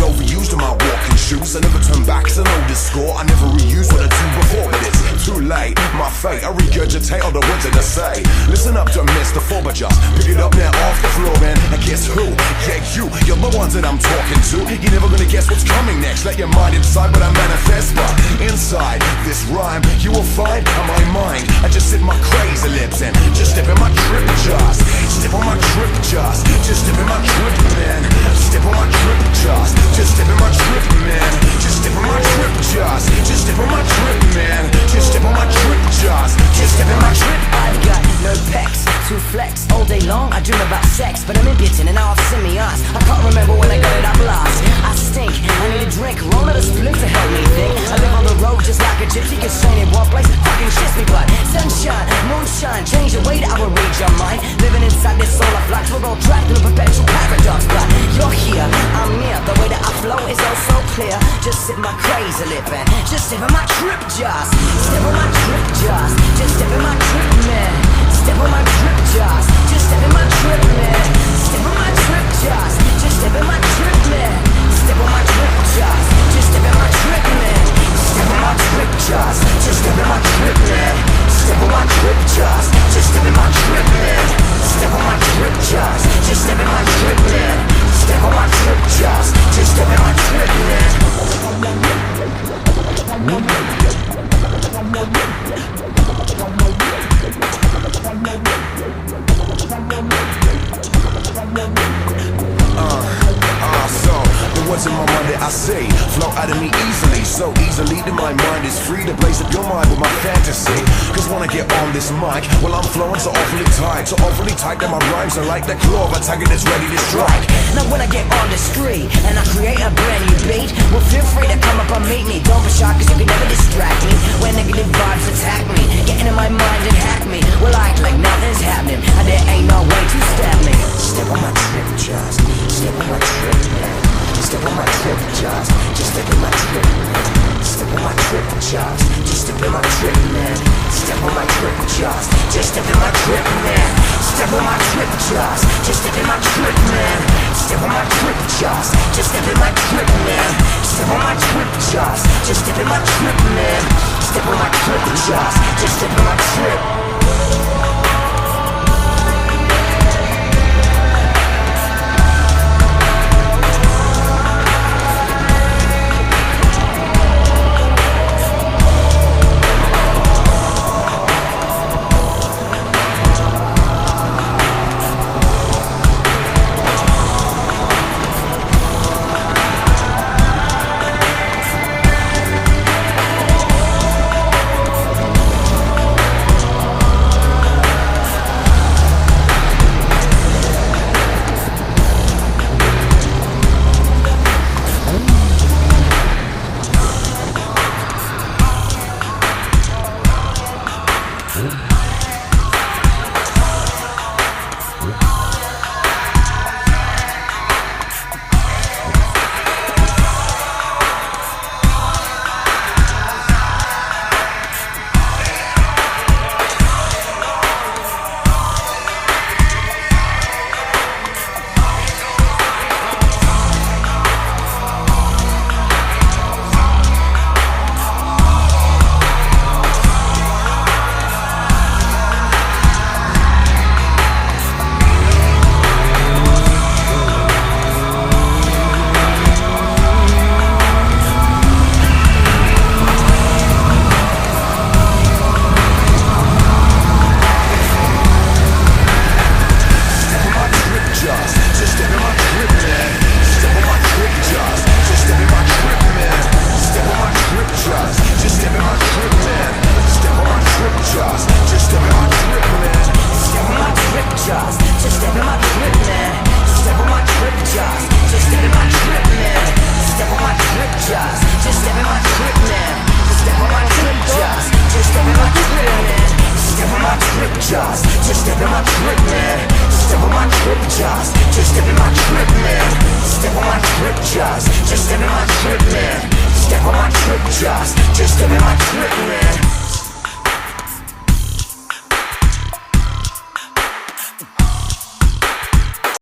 Overused in my walking shoes. I never turn back to know the score. I never reuse what I do before, but it's too late. My fate, I regurgitate all the words that I say. Listen up, don't miss the fall, but just pick it up now off the floor, man. And guess who? Yeah, you're the ones that I'm talking to. You're never gonna guess what's coming next. Let your mind inside, but I manifest. But inside this rhyme, you will find on my mind. I just sit my crazy lips and just step in my trip, just step on my trip, just step in my trip, man. Step on my trip, just step in my trip, man. Just step on my trip, just step on my trip, man. Just step on my trip, just step in my trip. I've got no pecs to flex all day long. I dream about sex, but I'm impotent and now I've seen me ass. I can't remember when I got it up last. I stink, I need a drink, roll out a split to help me think. I live on the road just like a gypsy, get sane in one place, fucking shits me blood. Sunshine, moonshine, change the way that I will read your mind. Living inside this solar flux, we're all trapped in a perpetual paradox. But you're here, I'm near, the way that I flow is all so clear. Just sit my crazy lip and just step in my trip, just step on my trip, just step in my trip, man. Step on my trip, just step in my trip, man. Step on my trip, just step in my trip, man. Step on my trip, just step in my trip, man. Step on my trip, just step in my trip, man. Step on my trip, just step in my trip, man. Step on my trip, just step in my trip, man. Step on my trip, just step in my trip, man. So the words in my mind that I say flow out of me easily, so easily that my mind is free to blaze up your mind with my fantasy. Cause when I get on this mic, well I'm flowing so awfully tight that my rhymes are like that claw of a tiger that's ready to strike. Now when I get on the street and I create a brand new beat, well feel free to come up and meet me. Don't be shy cause you can never distract me when negative vibes attack me. Get into my mind and hack me, well I act like nothing's happening and there ain't no way to stab me. Step on my trip, just step on my trip, man. Step on my trip, just step in my trip, man. Step on my trip, just step in my trip, man. Step on my trip, just step in my trip, man. Step on my trip, just step in my trip, man. Step on my trip, just step in my trip, man. Step on my trip, just step in my trip, man. Step on my trip, just step in my trip. trip, just step in my trip, man. Step on my trip, just step in my trip, man. Step on my trip, just step in my trip, man.